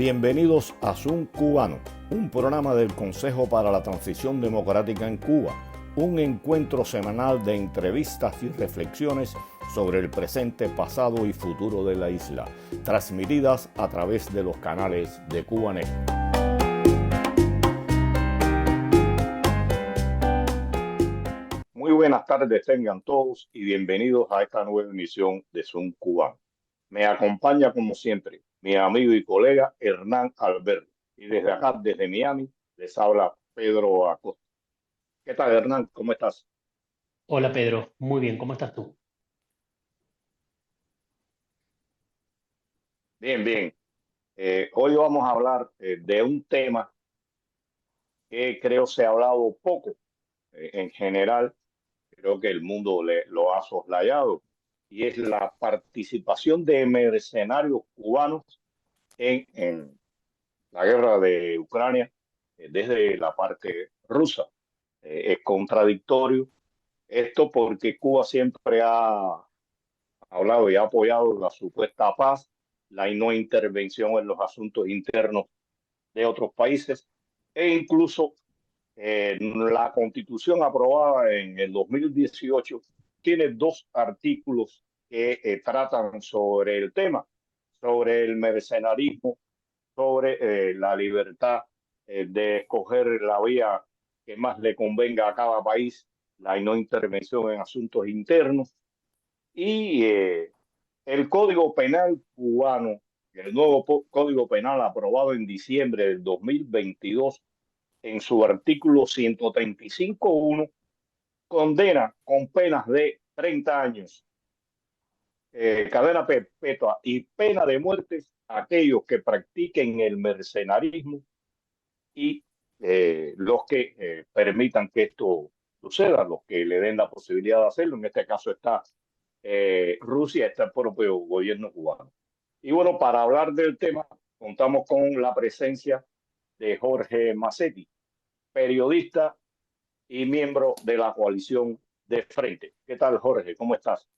Bienvenidos a Zoom Cubano, un programa del Consejo para la Transición Democrática en Cuba, un encuentro semanal de entrevistas y reflexiones sobre el presente, pasado y futuro de la isla, transmitidas a través de los canales de Cubanet. Muy buenas tardes tengan todos y bienvenidos a esta nueva emisión de Zoom Cubano. Me acompaña como siempre mi amigo y colega Hernán Alberto. Y desde acá, desde Miami, les habla Pedro Acosta. ¿Qué tal, Hernán? ¿Cómo estás? Hola Pedro, muy bien, ¿cómo estás tú? Bien, bien. Hoy vamos a hablar de un tema que creo se ha hablado poco. En general, creo que el mundo lo ha soslayado, y es la participación de mercenarios cubanos en la guerra de Ucrania desde la parte rusa. Es contradictorio esto porque Cuba siempre ha hablado y ha apoyado la supuesta paz, la no intervención en los asuntos internos de otros países, e incluso la Constitución aprobada en el 2018 tiene dos artículos que tratan sobre el tema, sobre el mercenarismo, sobre la libertad de escoger la vía que más le convenga a cada país, la no intervención en asuntos internos, y el Código Penal cubano, el nuevo Código Penal aprobado en diciembre del 2022, en su artículo 135.1, condena con penas de 30 años, cadena perpetua y pena de muerte a aquellos que practiquen el mercenarismo y los que permitan que esto suceda, los que le den la posibilidad de hacerlo. En este caso está Rusia, está el propio gobierno cubano. Y bueno, para hablar del tema, contamos con la presencia de Jorge Massetti, periodista y miembro de la coalición de Frente. ¿Qué tal, Jorge? ¿Cómo estás?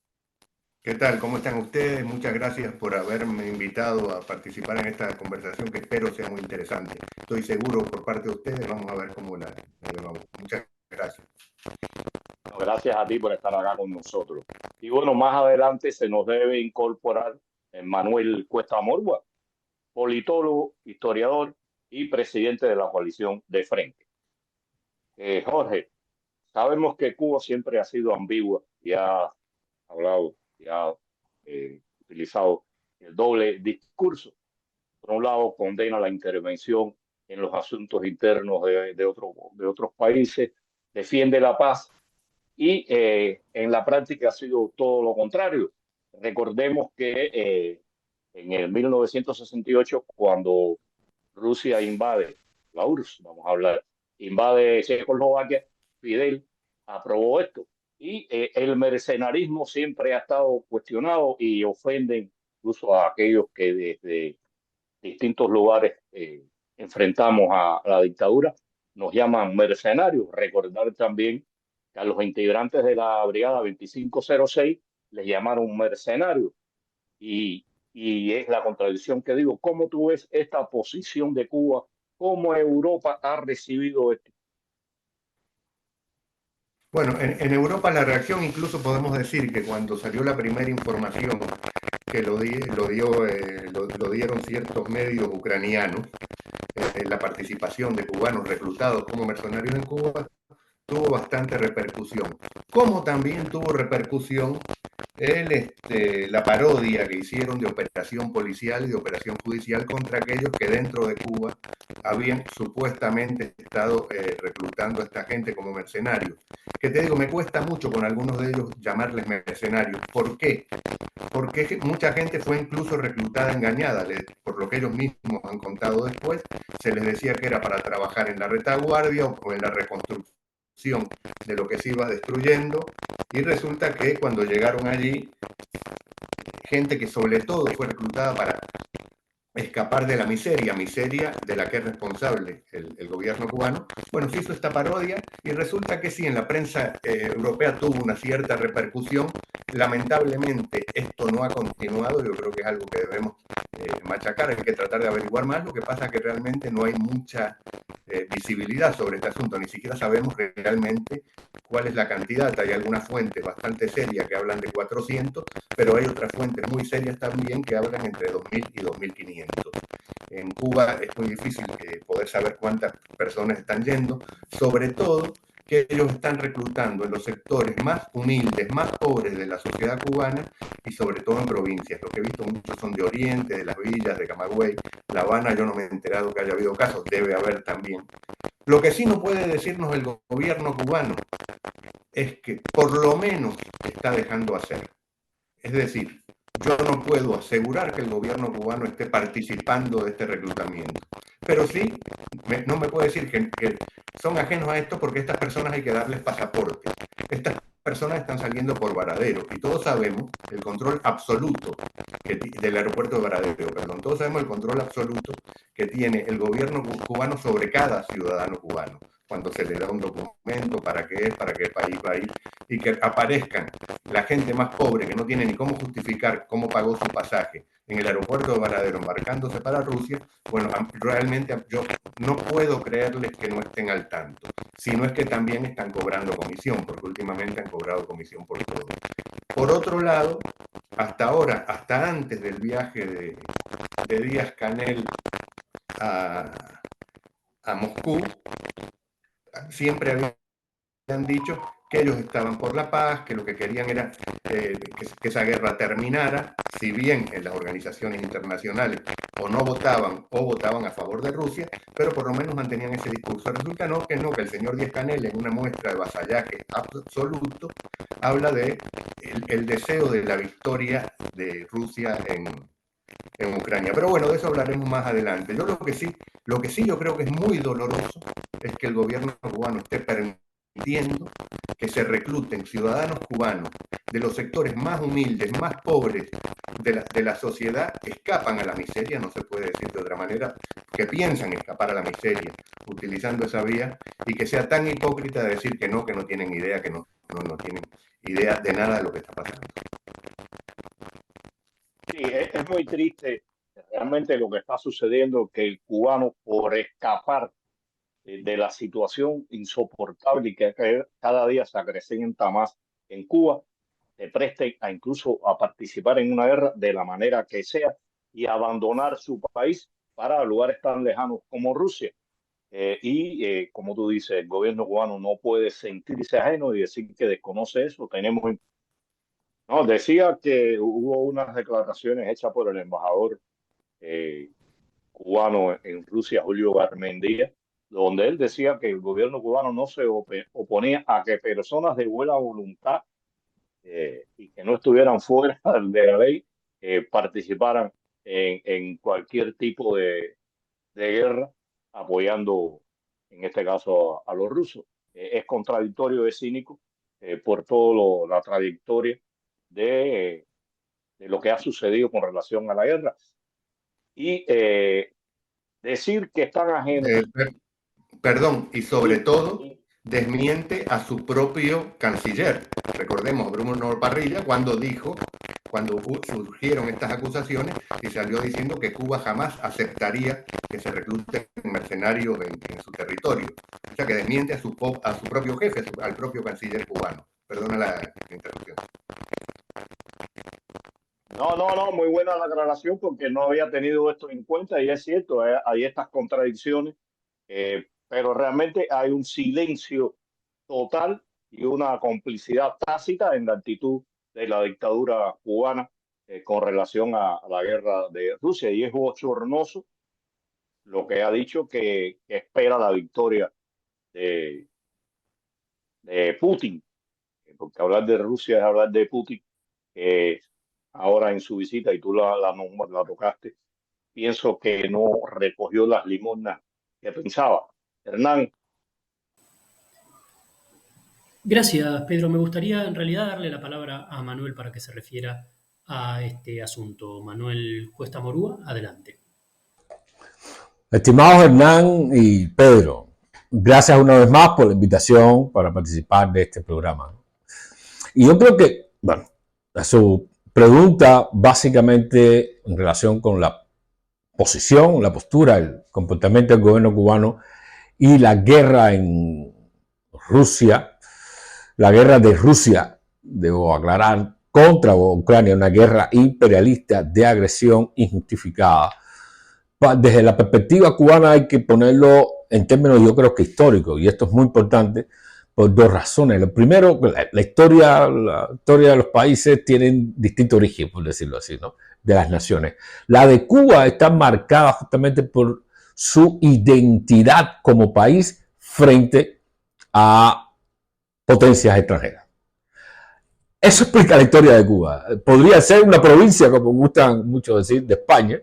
¿Qué tal? ¿Cómo están ustedes? Muchas gracias por haberme invitado a participar en esta conversación que espero sea muy interesante. Estoy seguro por parte de ustedes, vamos a ver cómo la llevamos. Muchas gracias. Gracias a ti por estar acá con nosotros. Y bueno, más adelante se nos debe incorporar Manuel Cuesta Morgua, politólogo, historiador y presidente de la coalición de Frente. Jorge, sabemos que Cuba siempre ha sido ambigua y ha hablado y ha utilizado el doble discurso. Por un lado, condena la intervención en los asuntos internos de otros países, defiende la paz, y en la práctica ha sido todo lo contrario. Recordemos que en el 1968, cuando Rusia invade, la URSS, vamos a hablar, invade Checoslovaquia, Fidel aprobó esto. Y el mercenarismo siempre ha estado cuestionado y ofende incluso a aquellos que desde distintos lugares enfrentamos a la dictadura, nos llaman mercenarios. Recordar también que a los integrantes de la Brigada 2506 les llamaron mercenarios. Y, y es la contradicción que digo. ¿Cómo tú ves esta posición de Cuba? ¿Cómo Europa ha recibido esto? Bueno, en Europa la reacción, incluso podemos decir que cuando salió la primera información que lo dieron ciertos medios ucranianos, la participación de cubanos reclutados como mercenarios en Cuba, tuvo bastante repercusión. Como también tuvo repercusión la parodia que hicieron de operación policial y de operación judicial contra aquellos que dentro de Cuba habían supuestamente estado reclutando a esta gente como mercenarios. Que te digo, me cuesta mucho con algunos de ellos llamarles mercenarios. ¿Por qué? Porque mucha gente fue incluso reclutada engañada, por lo que ellos mismos han contado después. Se les decía que era para trabajar en la retaguardia o en la reconstrucción de lo que se iba destruyendo, y resulta que cuando llegaron allí, gente que sobre todo fue reclutada para escapar de la miseria de la que es responsable el gobierno cubano, bueno, se hizo esta parodia y resulta que sí, en la prensa europea tuvo una cierta repercusión. Lamentablemente esto no ha continuado, yo creo que es algo que debemos machacar, hay que tratar de averiguar más. Lo que pasa es que realmente no hay mucha visibilidad sobre este asunto, ni siquiera sabemos realmente cuál es la cantidad. Hay algunas fuentes bastante serias que hablan de 400, pero hay otras fuentes muy serias también que hablan entre 2.000 y 2.500. En Cuba es muy difícil poder saber cuántas personas están yendo, sobre todo que ellos están reclutando en los sectores más humildes, más pobres de la sociedad cubana y sobre todo en provincias. Lo que he visto muchos son de Oriente, de las villas, de Camagüey, La Habana. Yo no me he enterado que haya habido casos, debe haber también. Lo que sí no puede decirnos el gobierno cubano es que por lo menos está dejando hacer. Es decir, yo no puedo asegurar que el gobierno cubano esté participando de este reclutamiento, pero sí, no me puede decir que son ajenos a esto porque estas personas hay que darles pasaportes. Estas personas están saliendo por Varadero y todos sabemos el control absoluto del aeropuerto de Varadero, todos sabemos el control absoluto que tiene el gobierno cubano sobre cada ciudadano cubano. Cuando se le da un documento, para qué es, para qué país va a ir, y que aparezcan la gente más pobre que no tiene ni cómo justificar cómo pagó su pasaje en el aeropuerto de Varadero embarcándose para Rusia. Bueno, realmente yo no puedo creerles que no estén al tanto, si no es que también están cobrando comisión, porque últimamente han cobrado comisión por todo. Por otro lado, hasta ahora, hasta antes del viaje de Díaz-Canel a Moscú, siempre habían dicho que ellos estaban por la paz, que lo que querían era que esa guerra terminara, si bien en las organizaciones internacionales o no votaban o votaban a favor de Rusia, pero por lo menos mantenían ese discurso. Resulta que el señor Díaz-Canel, en una muestra de vasallaje absoluto, habla de el deseo de la victoria de Rusia en Ucrania. Pero bueno, de eso hablaremos más adelante. Yo lo que sí yo creo que es muy doloroso es que el gobierno cubano esté permitiendo que se recluten ciudadanos cubanos de los sectores más humildes, más pobres de la sociedad, que escapan a la miseria, no se puede decir de otra manera, que piensan escapar a la miseria utilizando esa vía, y que sea tan hipócrita de decir que no tienen idea, que no tienen idea de nada de lo que está pasando. Sí, es muy triste realmente lo que está sucediendo, que el cubano, por escapar de la situación insoportable y que cada día se acrecienta más en Cuba, se preste a incluso a participar en una guerra de la manera que sea y abandonar su país para lugares tan lejanos como Rusia. Como tú dices, el gobierno cubano no puede sentirse ajeno y decir que desconoce eso. No, decía que hubo unas declaraciones hechas por el embajador eh, cubano en Rusia, Julio Garmendia, donde él decía que el gobierno cubano no se oponía a que personas de buena voluntad y que no estuvieran fuera de la ley participaran en cualquier tipo de guerra, apoyando en este caso a los rusos. Es contradictorio, es cínico por toda la trayectoria de lo que ha sucedido con relación a la guerra. Y decir que están ajenos. Perdón, y sobre todo desmiente a su propio canciller. Recordemos, Bruno Parrilla, cuando surgieron estas acusaciones, y salió diciendo que Cuba jamás aceptaría que se recluten mercenarios en su territorio. O sea, que desmiente a su propio jefe, al propio canciller cubano. Perdona la interrupción. No, muy buena la aclaración porque no había tenido esto en cuenta y es cierto, hay estas contradicciones, pero realmente hay un silencio total y una complicidad tácita en la actitud de la dictadura cubana con relación a la guerra de Rusia, y es bochornoso lo que ha dicho que espera la victoria de Putin, porque hablar de Rusia es hablar de Putin. Ahora en su visita, y tú la tocaste, pienso que no recogió las limosnas que pensaba. Hernán. Gracias, Pedro. Me gustaría en realidad darle la palabra a Manuel para que se refiera a este asunto. Manuel Cuesta Morúa, adelante. Estimados Hernán y Pedro, gracias una vez más por la invitación para participar de este programa. Y yo creo que, bueno, su pregunta básicamente en relación con la posición, la postura, el comportamiento del gobierno cubano y la guerra en Rusia, la guerra de Rusia, debo aclarar, contra Ucrania, una guerra imperialista de agresión injustificada. Desde la perspectiva cubana hay que ponerlo en términos, yo creo que históricos, y esto es muy importante por dos razones. Lo primero, la historia de los países tienen distinto origen, por decirlo así, ¿no? De las naciones. La de Cuba está marcada justamente por su identidad como país frente a potencias extranjeras. Eso explica la historia de Cuba. Podría ser una provincia, como gustan mucho decir, de España,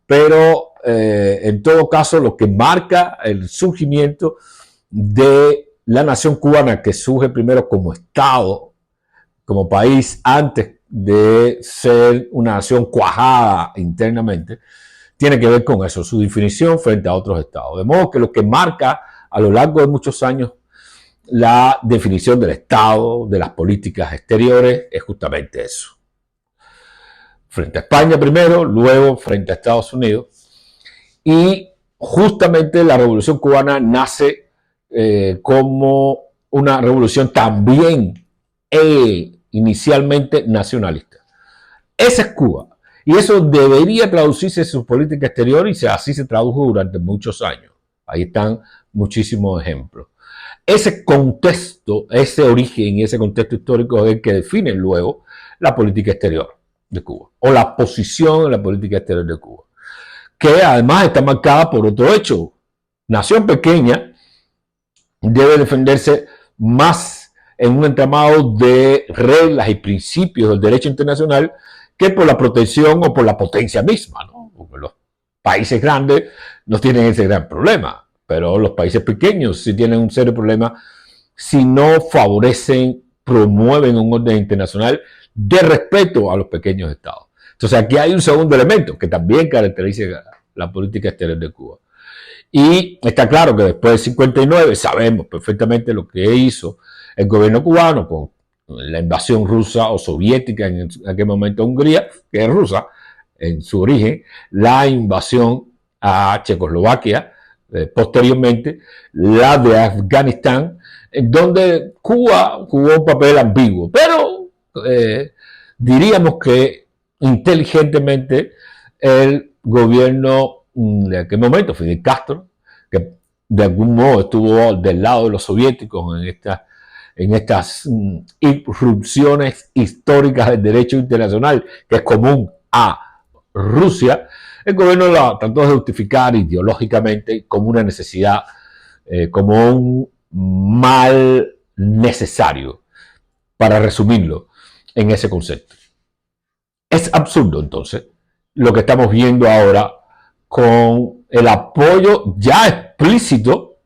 pero en todo caso lo que marca el surgimiento de la nación cubana, que surge primero como Estado, como país, antes de ser una nación cuajada internamente, tiene que ver con eso, su definición frente a otros estados. De modo que lo que marca a lo largo de muchos años la definición del Estado, de las políticas exteriores, es justamente eso. Frente a España primero, luego frente a Estados Unidos. Y justamente la Revolución Cubana nace como una revolución también inicialmente nacionalista. Esa es Cuba. Y eso debería traducirse en su política exterior, y así se tradujo durante muchos años. Ahí están muchísimos ejemplos. Ese contexto, ese origen y ese contexto histórico es el que define luego la política exterior de Cuba, o la posición de la política exterior de Cuba, que además está marcada por otro hecho. Nación pequeña debe defenderse más en un entramado de reglas y principios del derecho internacional que por la protección o por la potencia misma, ¿no? Porque los países grandes no tienen ese gran problema, pero los países pequeños sí tienen un serio problema si no favorecen, promueven un orden internacional de respeto a los pequeños estados. Entonces aquí hay un segundo elemento que también caracteriza la política exterior de Cuba. Y está claro que después del 59 sabemos perfectamente lo que hizo el gobierno cubano con la invasión rusa o soviética en aquel momento a Hungría, que es rusa en su origen, la invasión a Checoslovaquia, posteriormente la de Afganistán, en donde Cuba jugó un papel ambiguo, pero diríamos que inteligentemente el gobierno de aquel momento, Fidel Castro, que de algún modo estuvo del lado de los soviéticos en estas irrupciones históricas del derecho internacional que es común a Rusia, el gobierno la trató de justificar ideológicamente como una necesidad, como un mal necesario, para resumirlo en ese concepto. Es absurdo entonces lo que estamos viendo ahora con el apoyo ya explícito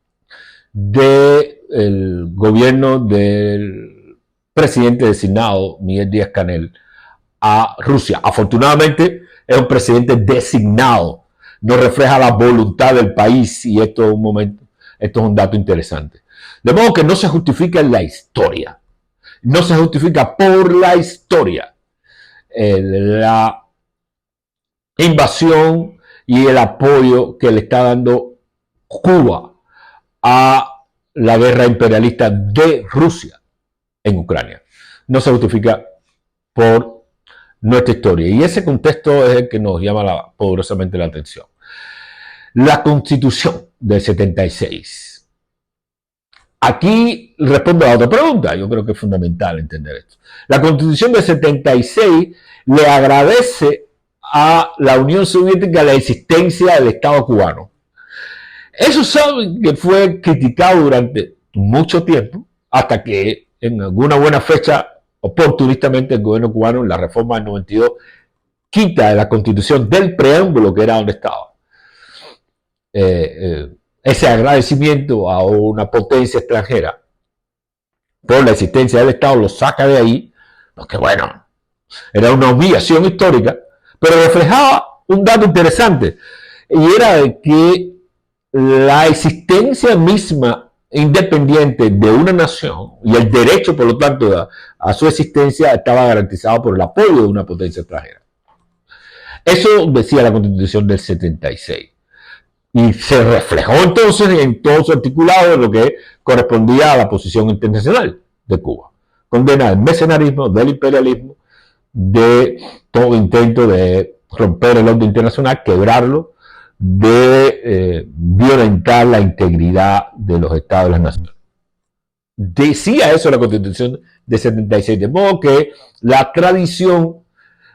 del gobierno del presidente designado Miguel Díaz-Canel a Rusia. Afortunadamente es un presidente designado, no refleja la voluntad del país, y esto es un dato interesante. De modo que no se justifica en la historia, no se justifica por la historia la invasión y el apoyo que le está dando Cuba a la guerra imperialista de Rusia en Ucrania. No se justifica por nuestra historia. Y ese contexto es el que nos llama poderosamente la atención. La Constitución del 76. Aquí respondo a la otra pregunta. Yo creo que es fundamental entender esto. La Constitución del 76 le agradece a la Unión Soviética la existencia del Estado cubano. Eso saben que fue criticado durante mucho tiempo, hasta que en alguna buena fecha, oportunistamente, el gobierno cubano, en la reforma del 92, quita de la Constitución del preámbulo, que era donde estaba, ese agradecimiento a una potencia extranjera por la existencia del Estado, lo saca de ahí, porque bueno, era una humillación histórica, pero reflejaba un dato interesante, y era que la existencia misma independiente de una nación y el derecho, por lo tanto, a su existencia estaba garantizado por el apoyo de una potencia extranjera. Eso decía la Constitución del 76. Y se reflejó entonces en todo su articulado en lo que correspondía a la posición internacional de Cuba. Condena del mercenarismo, del imperialismo, de todo intento de romper el orden internacional, quebrarlo, de violentar la integridad de los estados y las naciones. Decía eso la Constitución de 76, de modo que la tradición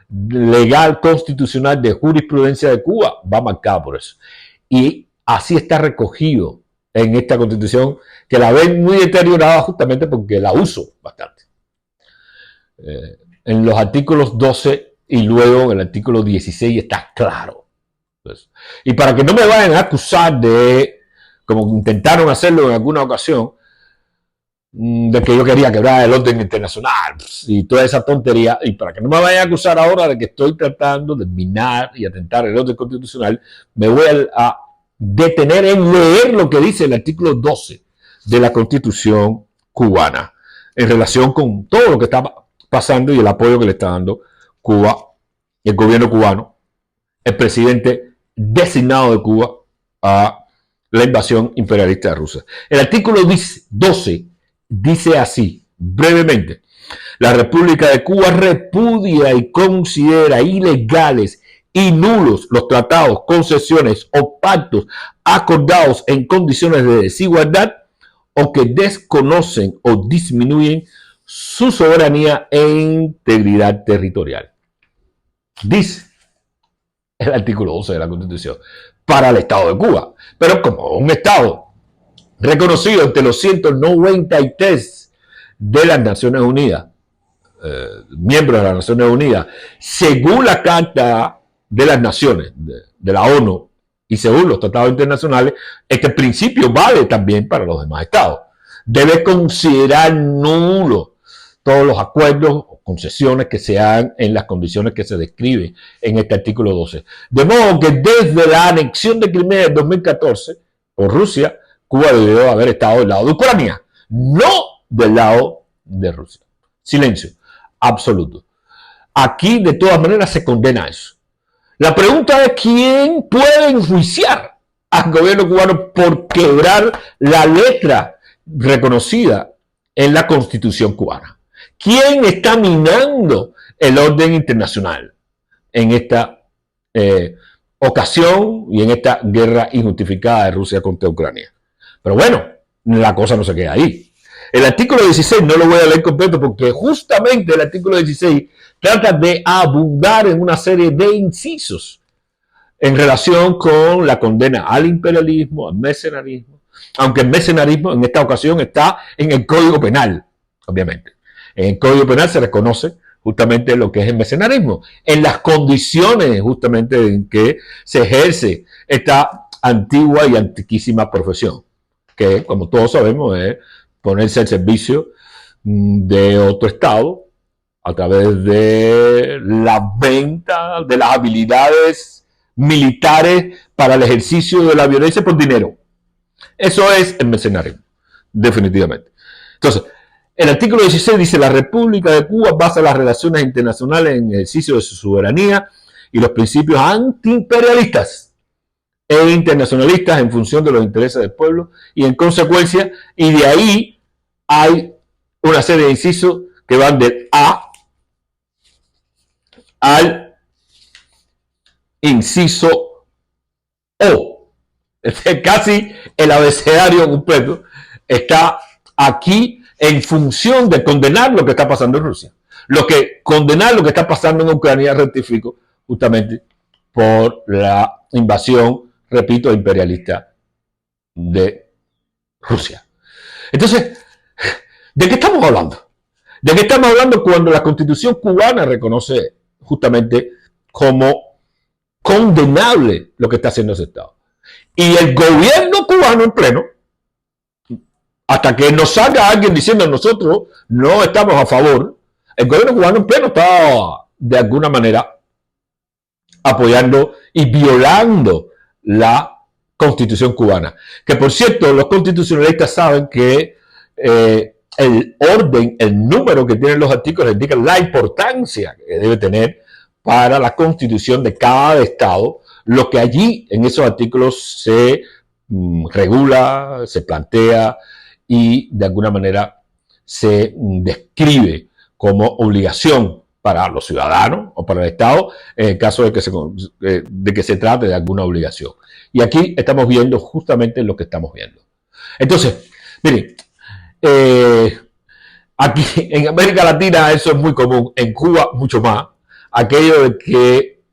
legal constitucional de jurisprudencia de Cuba va marcada por eso. Y así está recogido en esta Constitución, que la ven muy deteriorada justamente porque la uso bastante. En los artículos 12 y luego en el artículo 16 está claro. Entonces, y para que no me vayan a acusar de, como intentaron hacerlo en alguna ocasión, de que yo quería quebrar el orden internacional y toda esa tontería, y para que no me vayan a acusar ahora de que estoy tratando de minar y atentar el orden constitucional, me voy a detener en leer lo que dice el artículo 12 de la Constitución cubana en relación con todo lo que está pasando y el apoyo que le está dando Cuba, el gobierno cubano, el presidente designado de Cuba a la invasión imperialista de Rusia. El artículo 12 dice así, brevemente: la República de Cuba repudia y considera ilegales y nulos los tratados, concesiones o pactos acordados en condiciones de desigualdad o que desconocen o disminuyen su soberanía e integridad territorial. Dice el artículo 12 de la Constitución para el Estado de Cuba, pero como un Estado reconocido entre los 193 de las Naciones Unidas, miembros de las Naciones Unidas, según la Carta de las Naciones, de la ONU, y según los tratados internacionales, este principio vale también para los demás estados. Debe considerar nulos todos los acuerdos o concesiones que se hagan en las condiciones que se describen en este artículo 12. De modo que desde la anexión de Crimea en 2014 por Rusia, Cuba debió haber estado del lado de Ucrania, no del lado de Rusia. Silencio absoluto. Aquí, de todas maneras, se condena eso. La pregunta es: ¿quién puede enjuiciar al gobierno cubano por quebrar la letra reconocida en la Constitución cubana? ¿Quién está minando el orden internacional en esta ocasión y en esta guerra injustificada de Rusia contra Ucrania? Pero bueno, la cosa no se queda ahí. El artículo 16 no lo voy a leer completo porque justamente el artículo 16 trata de abundar en una serie de incisos en relación con la condena al imperialismo, al mercenarismo, aunque el mercenarismo en esta ocasión está en el Código Penal, obviamente. En el Código Penal se reconoce justamente lo que es el mercenarismo, en las condiciones justamente en que se ejerce esta antigua y antiquísima profesión, que, como todos sabemos, es ponerse al servicio de otro Estado a través de la venta de las habilidades militares para el ejercicio de la violencia por dinero. Eso es el mercenarismo, definitivamente. Entonces, el artículo 16 dice: la República de Cuba basa las relaciones internacionales en el ejercicio de su soberanía y los principios antiimperialistas e internacionalistas en función de los intereses del pueblo y en consecuencia, y de ahí hay una serie de incisos que van del A al inciso O. Casi el abecedario completo está aquí en función de condenar lo que está pasando en Rusia. Condenar lo que está pasando en Ucrania, rectifico, justamente por la invasión, repito, imperialista de Rusia. Entonces, ¿de qué estamos hablando? ¿De qué estamos hablando cuando la Constitución cubana reconoce justamente como condenable lo que está haciendo ese Estado? Y el gobierno cubano en pleno, hasta que nos salga alguien diciendo nosotros no estamos a favor, el gobierno cubano en pleno está de alguna manera apoyando y violando la Constitución cubana. Que por cierto, los constitucionalistas saben que el orden, el número que tienen los artículos indica la importancia que debe tener para la constitución de cada estado, lo que allí en esos artículos se regula, se plantea y de alguna manera se describe como obligación para los ciudadanos o para el Estado en el caso de que se trate de alguna obligación. Y aquí estamos viendo justamente lo que estamos viendo. Entonces, miren, aquí en América Latina eso es muy común, en Cuba mucho más, aquello de que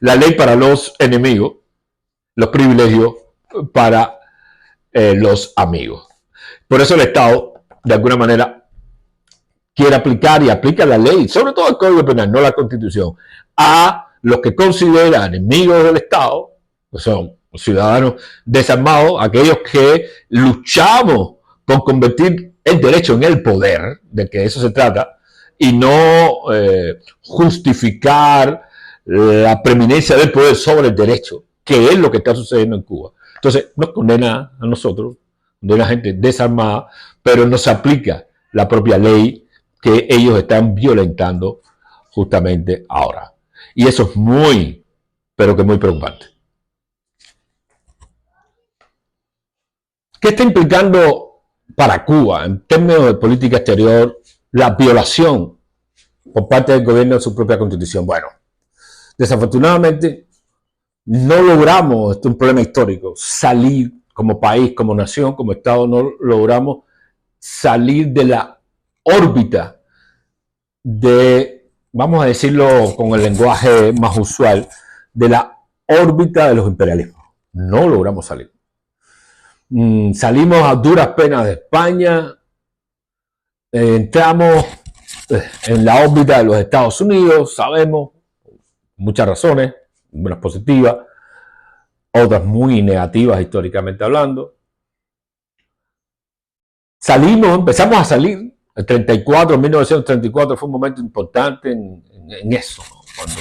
la ley para los enemigos, los privilegios para los amigos. Por eso el Estado, de alguna manera, quiere aplicar y aplica la ley, sobre todo el Código Penal, no la Constitución, a los que considera enemigos del Estado, que son ciudadanos desarmados, aquellos que luchamos por convertir el derecho en el poder, de que eso se trata, y no justificar la preeminencia del poder sobre el derecho, que es lo que está sucediendo en Cuba. Entonces, nos condena a nosotros, condena a gente desarmada, pero no se aplica la propia ley que ellos están violentando justamente ahora. Y eso es muy, pero que muy preocupante. ¿Qué está implicando para Cuba en términos de política exterior la violación por parte del gobierno de su propia constitución? Bueno, desafortunadamente no logramos, esto es un problema histórico, salir como país, como nación, como Estado, no logramos salir de la órbita de, vamos a decirlo con el lenguaje más usual, de la órbita de los imperialismos. No logramos salir. Salimos a duras penas de España, entramos en la órbita de los Estados Unidos, sabemos, muchas razones, unas positivas, otras muy negativas históricamente hablando. Empezamos a salir. El 1934 fue un momento importante en eso, ¿no? Cuando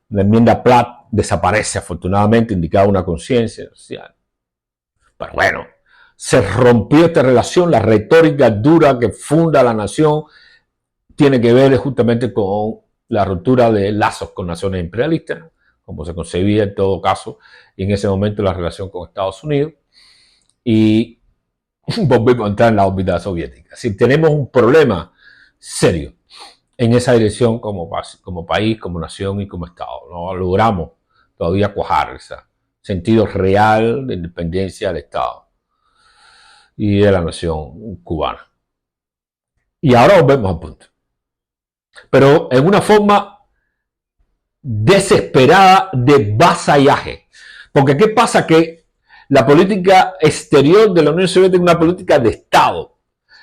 la enmienda Platt desaparece, afortunadamente, indicaba una conciencia social. Pero bueno, se rompió esta relación, la retórica dura que funda la nación tiene que ver justamente con la ruptura de lazos con naciones imperialistas, como se concebía en todo caso, y en ese momento la relación con Estados Unidos, y volvemos a entrar en la órbita soviética. Si tenemos un problema serio en esa dirección como país, como nación y como Estado, no logramos todavía cuajar ese sentido real de independencia del Estado y de la nación cubana. Y ahora volvemos al punto. Pero en una forma desesperada de vasallaje. Porque ¿qué pasa? Que la política exterior de la Unión Soviética es una política de Estado.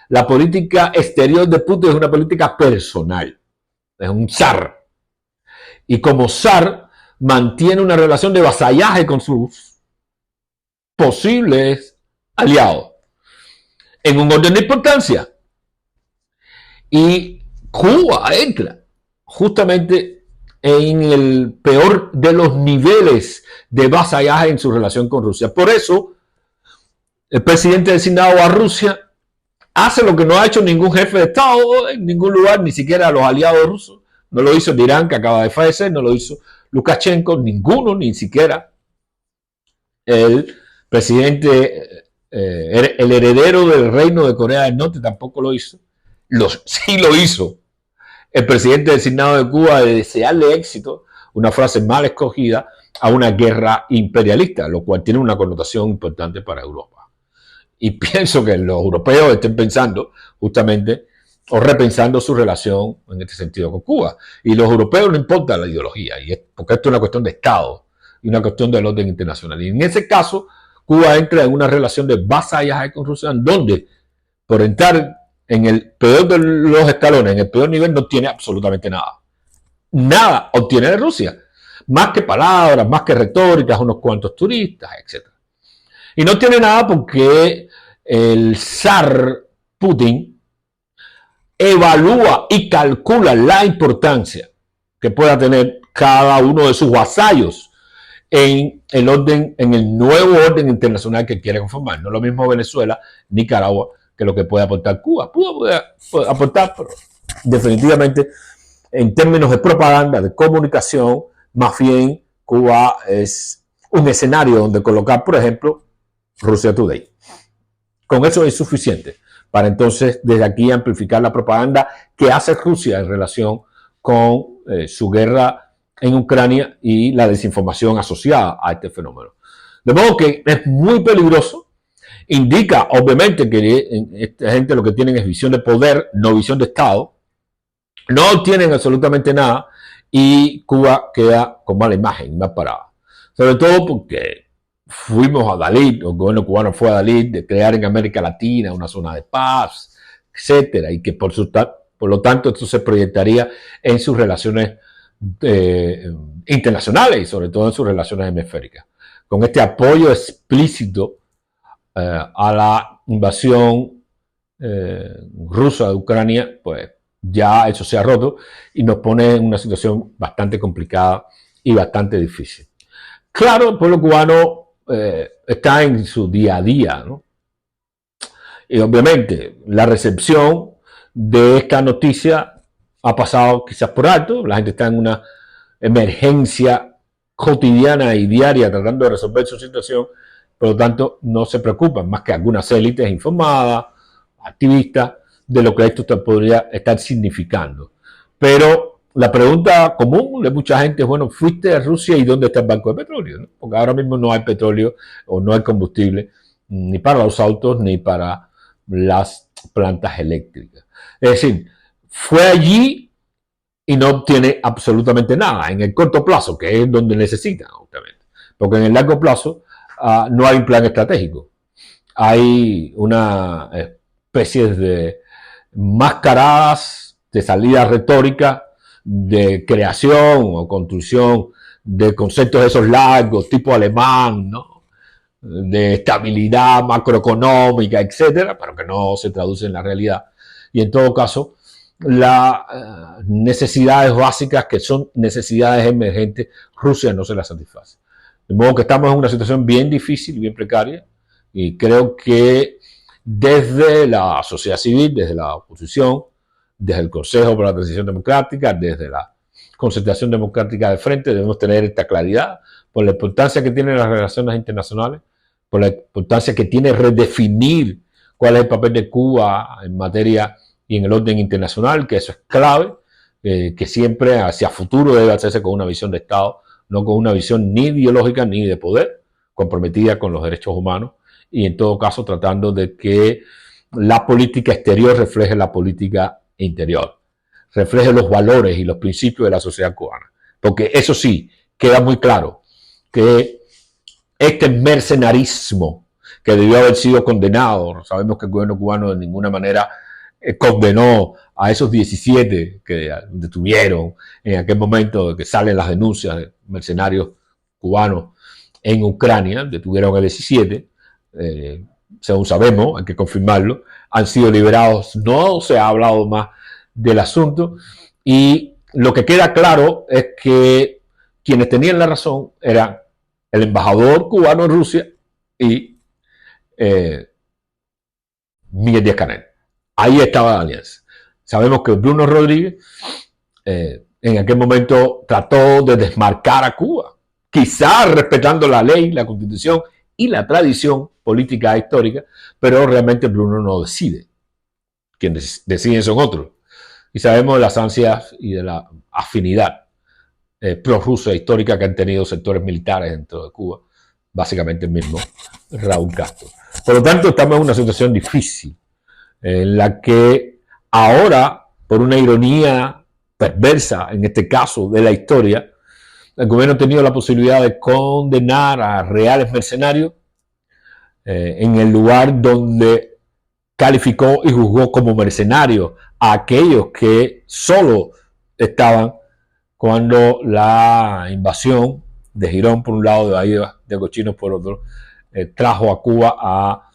La política exterior de Putin es una política personal. Es un zar. Y como zar mantiene una relación de vasallaje con sus posibles aliados. En un orden de importancia. Y Cuba entra justamente en el peor de los niveles de vasallaje en su relación con Rusia. Por eso, el presidente designado a Rusia hace lo que no ha hecho ningún jefe de Estado en ningún lugar, ni siquiera los aliados rusos. No lo hizo Irán, que acaba de fallecer, no lo hizo Lukashenko, ninguno, ni siquiera el presidente, el heredero del reino de Corea del Norte tampoco lo hizo. Sí lo hizo el presidente designado de Cuba, de desearle éxito, una frase mal escogida, a una guerra imperialista, lo cual tiene una connotación importante para Europa. Y pienso que los europeos estén pensando justamente o repensando su relación en este sentido con Cuba. Y los europeos no importa la ideología, porque esto es una cuestión de Estado y una cuestión del orden internacional. Y en ese caso, Cuba entra en una relación de vasallaje con Rusia, donde por entrar en el peor de los escalones, en el peor nivel, no tiene absolutamente nada. Nada obtiene de Rusia. Más que palabras, más que retóricas, unos cuantos turistas, etc. Y no tiene nada porque el zar Putin evalúa y calcula la importancia que pueda tener cada uno de sus vasallos en el nuevo orden internacional que quiere conformar. No es lo mismo Venezuela, Nicaragua, que lo que puede aportar Cuba. Puede aportar, pero definitivamente en términos de propaganda, de comunicación, más bien Cuba es un escenario donde colocar, por ejemplo, Russia Today. Con eso es suficiente para entonces desde aquí amplificar la propaganda que hace Rusia en relación con su guerra en Ucrania y la desinformación asociada a este fenómeno. De modo que es muy peligroso. Indica, obviamente, que esta gente lo que tienen es visión de poder, no visión de Estado. No obtienen absolutamente nada y Cuba queda con mala imagen, mal parada. Sobre todo porque fuimos a Dalit, el gobierno cubano fue a Dalit, de crear en América Latina una zona de paz, etcétera, y que por lo tanto esto se proyectaría en sus relaciones internacionales y sobre todo en sus relaciones hemisféricas. Con este apoyo explícito a la invasión rusa de Ucrania, pues ya eso se ha roto y nos pone en una situación bastante complicada y bastante difícil. Claro, el pueblo cubano está en su día a día, ¿no? Y obviamente la recepción de esta noticia ha pasado quizás por alto. La gente está en una emergencia cotidiana y diaria tratando de resolver su situación, por lo tanto no se preocupan más que algunas élites informadas, activistas, de lo que esto podría estar significando. Pero la pregunta común de mucha gente es, bueno, fuiste a Rusia y ¿dónde está el banco de petróleo? ¿No? Porque ahora mismo no hay petróleo o no hay combustible ni para los autos ni para las plantas eléctricas. Es decir, fue allí y no obtiene absolutamente nada en el corto plazo, que es donde necesitan, obviamente. Porque en el largo plazo no hay un plan estratégico. Hay una especie de mascaradas de salida retórica, de creación o construcción de conceptos esos largos, tipo alemán, ¿no? De estabilidad macroeconómica, etcétera, pero que no se traduce en la realidad. Y en todo caso, las necesidades básicas, que son necesidades emergentes, Rusia no se las satisface. De modo que estamos en una situación bien difícil, bien precaria, y creo que desde la sociedad civil, desde la oposición, desde el Consejo para la Transición Democrática, desde la Concertación Democrática del Frente, debemos tener esta claridad por la importancia que tienen las relaciones internacionales, por la importancia que tiene redefinir cuál es el papel de Cuba en materia y en el orden internacional, que eso es clave, que siempre hacia futuro debe hacerse con una visión de Estado, no con una visión ni ideológica ni de poder, comprometida con los derechos humanos y en todo caso tratando de que la política exterior refleje la política interior, refleje los valores y los principios de la sociedad cubana. Porque eso sí, queda muy claro que este mercenarismo que debió haber sido condenado, sabemos que el gobierno cubano de ninguna manera condenó a esos 17 que detuvieron en aquel momento de que salen las denuncias de mercenarios cubanos en Ucrania, detuvieron a 17, según sabemos, hay que confirmarlo, han sido liberados, no se ha hablado más del asunto y lo que queda claro es que quienes tenían la razón eran el embajador cubano en Rusia y Miguel Díaz-Canel. Ahí estaba la alianza. Sabemos que Bruno Rodríguez en aquel momento trató de desmarcar a Cuba, quizás respetando la ley, la constitución y la tradición política histórica, pero realmente Bruno no decide. Quienes deciden son otros. Y sabemos de las ansias y de la afinidad prorrusa histórica que han tenido sectores militares dentro de Cuba, básicamente el mismo Raúl Castro. Por lo tanto, estamos en una situación difícil, en la que ahora, por una ironía perversa, en este caso de la historia, el gobierno ha tenido la posibilidad de condenar a reales mercenarios en el lugar donde calificó y juzgó como mercenarios a aquellos que solo estaban cuando la invasión de Girón por un lado, de Bahía de Cochinos por otro, trajo a Cuba a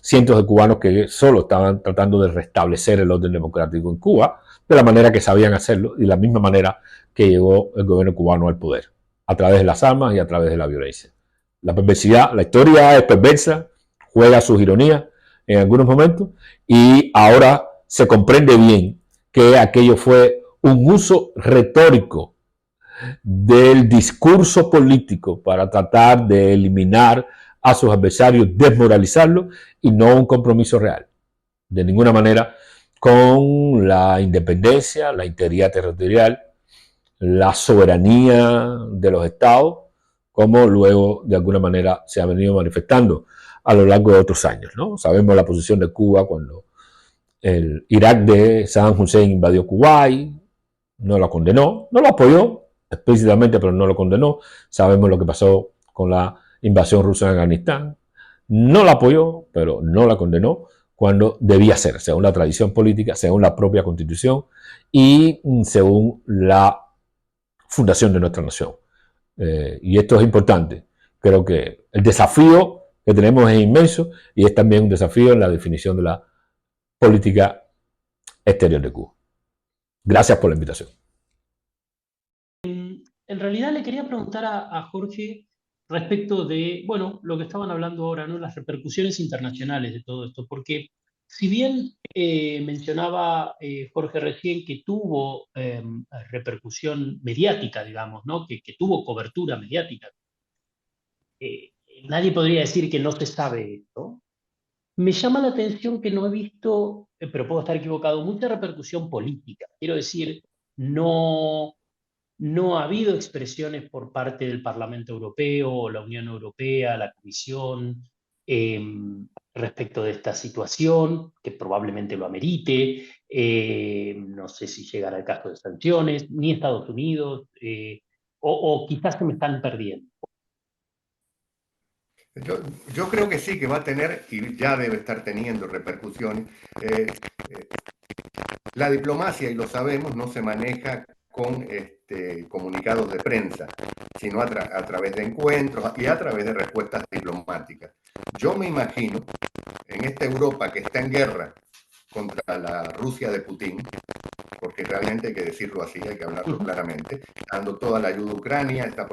cientos de cubanos que solo estaban tratando de restablecer el orden democrático en Cuba, de la manera que sabían hacerlo y de la misma manera que llegó el gobierno cubano al poder, a través de las armas y a través de la violencia. La perversidad, la historia es perversa, juega sus ironías en algunos momentos y ahora se comprende bien que aquello fue un uso retórico del discurso político para tratar de eliminar a sus adversarios, desmoralizarlos, y no un compromiso real, de ninguna manera, con la independencia, la integridad territorial, la soberanía de los estados, como luego de alguna manera se ha venido manifestando a lo largo de otros años, ¿no? Sabemos la posición de Cuba cuando el Irak de Saddam Hussein invadió Kuwait, no lo condenó, no lo apoyó explícitamente, pero no lo condenó. Sabemos lo que pasó con la invasión rusa en Afganistán, no la apoyó, pero no la condenó cuando debía ser, según la tradición política, según la propia constitución y según la fundación de nuestra nación. Y esto es importante. Creo que el desafío que tenemos es inmenso y es también un desafío en la definición de la política exterior de Cuba. Gracias por la invitación. En realidad le quería preguntar a Jorge respecto de, bueno, lo que estaban hablando ahora, ¿no? Las repercusiones internacionales de todo esto, porque si bien mencionaba Jorge recién que tuvo repercusión mediática, digamos, ¿no? Que tuvo cobertura mediática, eh, nadie podría decir que no se sabe esto. Me llama la atención que no he visto, pero puedo estar equivocado, mucha repercusión política. Quiero decir, no ha habido expresiones por parte del Parlamento Europeo, la Unión Europea, la Comisión, eh, respecto de esta situación, que probablemente lo amerite. No sé si llegará el caso de sanciones, ni Estados Unidos, o quizás se me están perdiendo. Yo creo que sí, que va a tener y ya debe estar teniendo repercusiones. La diplomacia, y lo sabemos, no se maneja con comunicados de prensa, sino a través de encuentros y a través de respuestas diplomáticas. Yo me imagino en esta Europa que está en guerra contra la Rusia de Putin, porque realmente hay que decirlo así, hay que hablarlo claramente, dando toda la ayuda a Ucrania, está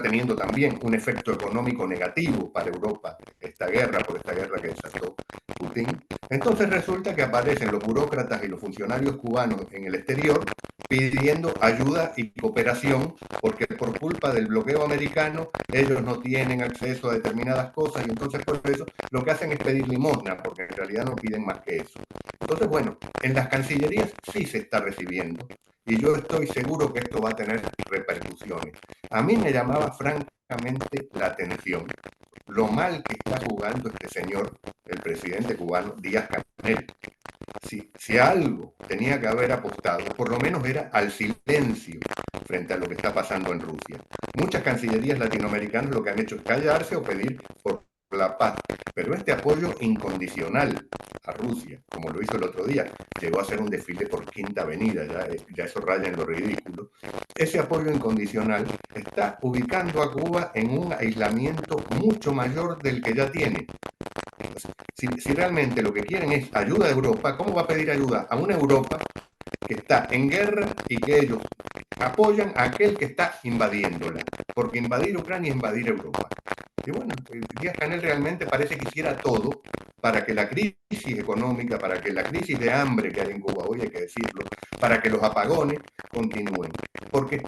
teniendo también un efecto económico negativo para Europa esta guerra, por esta guerra que desató Putin. Entonces resulta que aparecen los burócratas y los funcionarios cubanos en el exterior pidiendo ayuda y cooperación, porque por culpa del bloqueo americano ellos no tienen acceso a determinadas cosas y entonces por eso lo que hacen es pedir limosna, porque en realidad no piden más que eso. Entonces, bueno, en las cancillerías sí se está recibiendo y yo estoy seguro que esto va a tener repercusiones. A mí me llamaba francamente la atención lo mal que está jugando este señor, el presidente cubano Díaz-Canel. Si algo tenía que haber apostado, por lo menos era al silencio frente a lo que está pasando en Rusia. Muchas cancillerías latinoamericanas lo que han hecho es callarse o pedir por la paz, pero este apoyo incondicional a Rusia, como lo hizo el otro día, llegó a hacer un desfile por Quinta Avenida, ya eso raya en lo ridículo. Ese apoyo incondicional está ubicando a Cuba en un aislamiento mucho mayor del que ya tiene. Si realmente lo que quieren es ayuda a Europa, ¿cómo va a pedir ayuda a una Europa que está en guerra y que ellos apoyan a aquel que está invadiéndola? Porque invadir Ucrania es invadir Europa. Y bueno, Díaz-Canel realmente parece que hiciera todo para que la crisis económica, para que la crisis de hambre que hay en Cuba, hoy hay que decirlo, para que los apagones continúen. Porque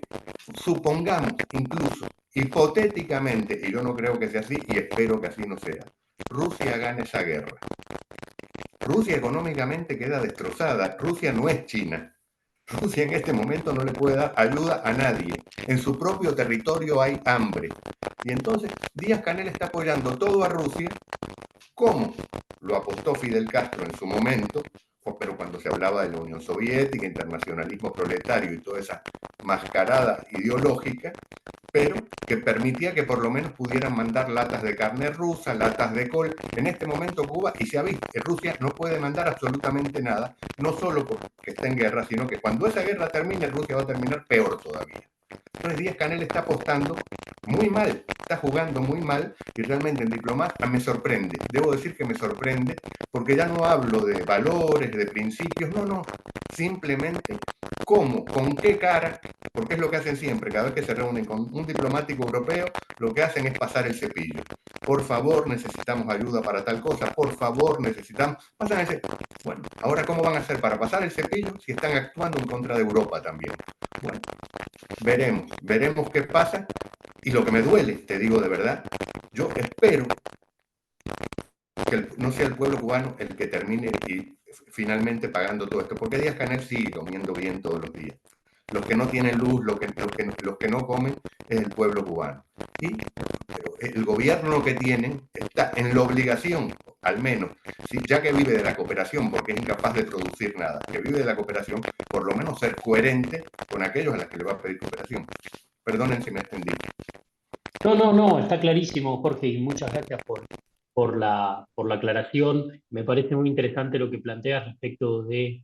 supongamos, incluso hipotéticamente, y yo no creo que sea así y espero que así no sea, Rusia gana esa guerra. Rusia económicamente queda destrozada. Rusia no es China. Rusia en este momento no le puede dar ayuda a nadie. En su propio territorio hay hambre. Y entonces Díaz-Canel está apoyando todo a Rusia, como lo apostó Fidel Castro en su momento, pero cuando se hablaba de la Unión Soviética, internacionalismo proletario y toda esa mascarada ideológica, pero que permitía que por lo menos pudieran mandar latas de carne rusa, latas de col. En este momento Cuba, y se ha visto, que Rusia no puede mandar absolutamente nada, no solo porque está en guerra, sino que cuando esa guerra termine, Rusia va a terminar peor todavía. Entonces Díaz-Canel está apostando muy mal, está jugando muy mal, y realmente en diplomacia me sorprende. Debo decir que me sorprende, porque ya no hablo de valores, de principios, no, simplemente cómo, con qué cara, porque es lo que hacen siempre, cada vez que se reúnen con un diplomático europeo, lo que hacen es pasar el cepillo. Por favor, necesitamos ayuda para tal cosa, por favor, necesitamos... Pasan ese... Bueno, ahora ¿cómo van a hacer para pasar el cepillo si están actuando en contra de Europa también? Bueno, veremos qué pasa. Y lo que me duele, te digo de verdad, yo espero que no sea el pueblo cubano el que termine y finalmente pagando todo esto, porque Díaz-Canel sigue comiendo bien todos los días. Los que no tienen luz, los que no comen, es el pueblo cubano. Y el gobierno que tienen está en la obligación, al menos, ya que vive de la cooperación, porque es incapaz de producir nada, que vive de la cooperación, por lo menos ser coherente con aquellos a los que le va a pedir cooperación. Perdonen si me extendí. No, está clarísimo, Jorge, y muchas gracias por la aclaración. Me parece muy interesante lo que planteas respecto de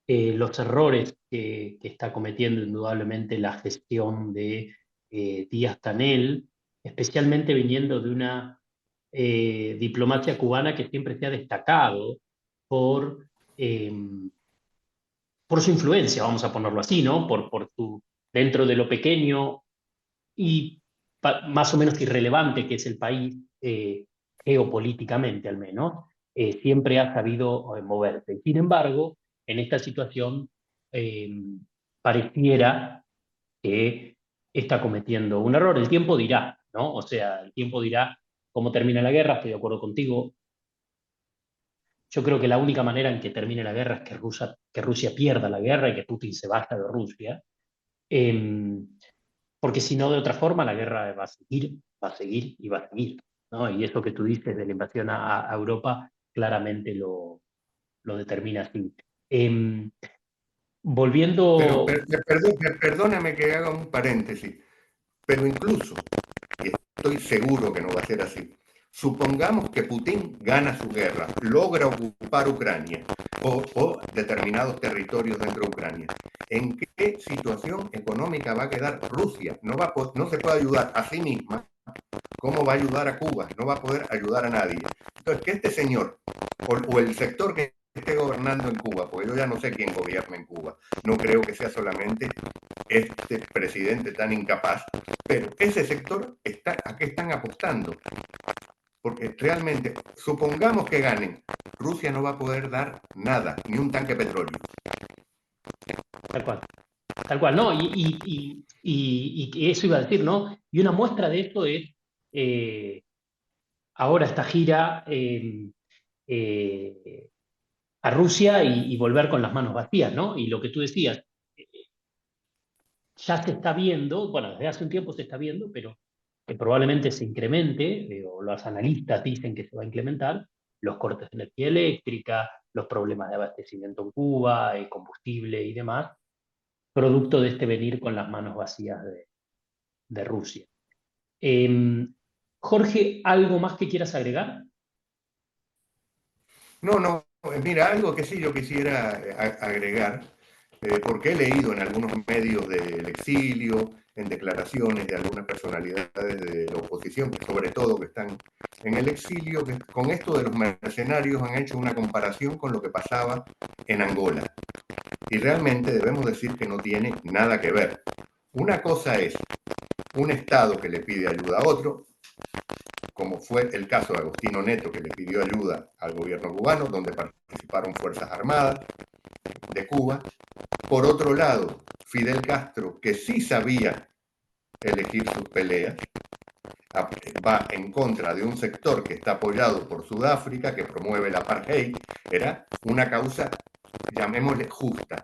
los errores que está cometiendo indudablemente la gestión de Díaz-Canel, especialmente viniendo de una diplomacia cubana que siempre se ha destacado por, eh, por su influencia, vamos a ponerlo así, ¿no? Dentro de lo pequeño y más o menos irrelevante que es el país, geopolíticamente al menos, siempre ha sabido moverse. Sin embargo, en esta situación eh, pareciera que está cometiendo un error. El tiempo dirá, ¿no? O sea, el tiempo dirá cómo termina la guerra, estoy de acuerdo contigo. Yo creo que la única manera en que termine la guerra es que Rusia pierda la guerra y que Putin se vaya de Rusia. Eh, Porque si no, de otra forma, la guerra va a seguir, va a seguir y va a seguir, ¿no? Y eso que tú dices de la invasión a Europa claramente lo determina así. Eh, Pero volviendo... perdóname que haga un paréntesis, pero incluso, y estoy seguro que no va a ser así, supongamos que Putin gana su guerra, logra ocupar Ucrania o determinados territorios dentro de Ucrania. ¿En qué situación económica va a quedar Rusia? No se puede ayudar a sí misma. ¿Cómo va a ayudar a Cuba? No va a poder ayudar a nadie. Entonces, que este señor o el sector que esté gobernando en Cuba, porque yo ya no sé quién gobierna en Cuba, no creo que sea solamente este presidente tan incapaz, pero ese sector ¿a qué están apostando? Porque realmente, supongamos que ganen, Rusia no va a poder dar nada, ni un tanque de petróleo. Tal cual, ¿no? Y eso iba a decir, ¿no? Y una muestra de esto es eh, ahora esta gira eh, a Rusia y volver con las manos vacías, ¿no? Y lo que tú decías, ya se está viendo, bueno, desde hace un tiempo se está viendo, pero que probablemente se incremente, o los analistas dicen que se va a incrementar, los cortes de energía eléctrica, los problemas de abastecimiento en Cuba, combustible y demás, producto de este venir con las manos vacías de Rusia. Jorge, ¿algo más que quieras agregar? No, mira, algo que sí yo quisiera agregar, porque he leído en algunos medios del exilio, en declaraciones de algunas personalidades de la oposición, sobre todo que están en el exilio, que con esto de los mercenarios han hecho una comparación con lo que pasaba en Angola. Y realmente debemos decir que no tiene nada que ver. Una cosa es un Estado que le pide ayuda a otro, como fue el caso de Agostino Neto, que le pidió ayuda al gobierno cubano, donde participaron Fuerzas Armadas de Cuba. Por otro lado, Fidel Castro, que sí sabía elegir sus peleas, va en contra de un sector que está apoyado por Sudáfrica, que promueve el apartheid. Era una causa, llamémosle, justa.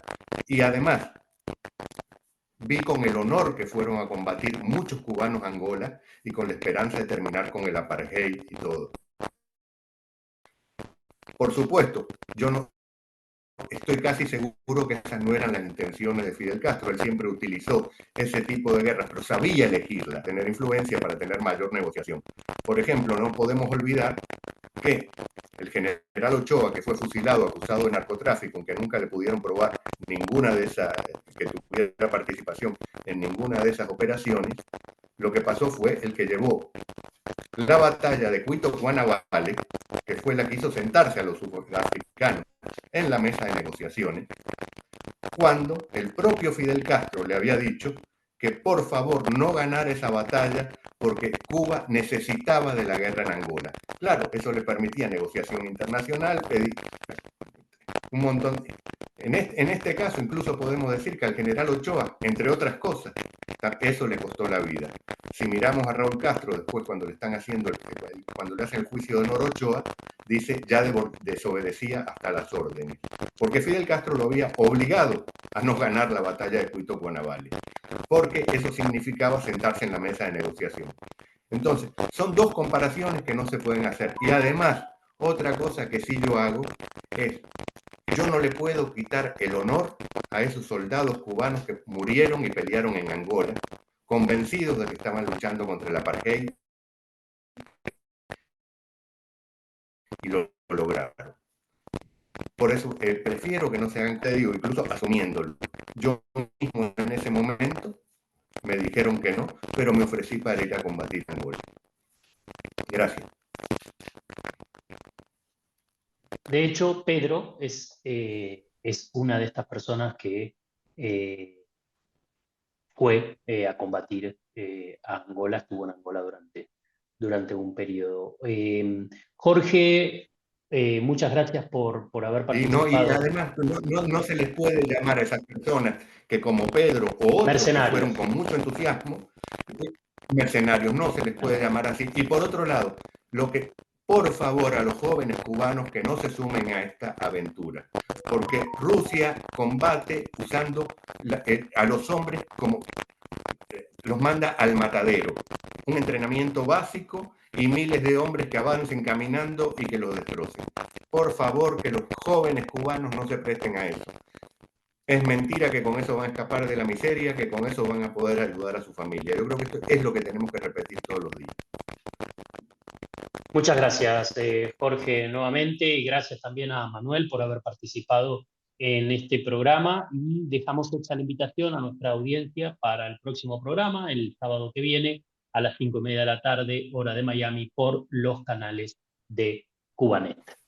Y además, vi con el honor que fueron a combatir muchos cubanos a Angola y con la esperanza de terminar con el apartheid y todo. Por supuesto, yo no estoy casi seguro que esas no eran las intenciones de Fidel Castro. Él siempre utilizó ese tipo de guerras, pero sabía elegirla, tener influencia para tener mayor negociación. Por ejemplo, no podemos olvidar que el general Ochoa, que fue fusilado acusado de narcotráfico, aunque nunca le pudieron probar ninguna de esas, que tuviera participación en ninguna de esas operaciones, lo que pasó fue el que llevó la batalla de Cuito-Cuanavale, que fue la que hizo sentarse a los sudafricanos en la mesa de negociaciones, cuando el propio Fidel Castro le había dicho que por favor no ganara esa batalla porque Cuba necesitaba de la guerra en Angola. Claro, eso le permitía negociación internacional, pedir un montón. En este caso incluso podemos decir que al general Ochoa, entre otras cosas, eso le costó la vida. Si miramos a Raúl Castro después cuando le están haciendo, cuando le hacen el juicio de honor a Ochoa, dice ya desobedecía hasta las órdenes, porque Fidel Castro lo había obligado a no ganar la batalla de Cuito-Cuanavale, porque eso significaba sentarse en la mesa de negociación. Entonces, son dos comparaciones que no se pueden hacer. Y además, otra cosa que sí yo hago es, yo no le puedo quitar el honor a esos soldados cubanos que murieron y pelearon en Angola, convencidos de que estaban luchando contra el apartheid y lo lograron. Por eso prefiero que no se hagan, te digo, incluso asumiéndolo. Yo mismo en ese momento me dijeron que no, pero me ofrecí para ir a combatir en Angola. Gracias. De hecho, Pedro es una de estas personas que fue a combatir a Angola, estuvo en Angola durante un periodo. Jorge, muchas gracias por haber Y participado. además no se les puede llamar a esas personas que como Pedro o otros que fueron con mucho entusiasmo, mercenarios, no se les puede llamar así. Y por otro lado, por favor a los jóvenes cubanos que no se sumen a esta aventura, porque Rusia combate usando a los hombres como los manda al matadero, un entrenamiento básico y miles de hombres que avancen caminando y que los destrocen. Por favor, que los jóvenes cubanos no se presten a eso. Es mentira que con eso van a escapar de la miseria, que con eso van a poder ayudar a su familia. Yo creo que esto es lo que tenemos que repetir todos los días. Muchas gracias, Jorge, nuevamente, y gracias también a Manuel por haber participado en este programa. Y dejamos hecha la invitación a nuestra audiencia para el próximo programa, el sábado que viene, a las 5:30 de la tarde, hora de Miami, por los canales de Cubanet.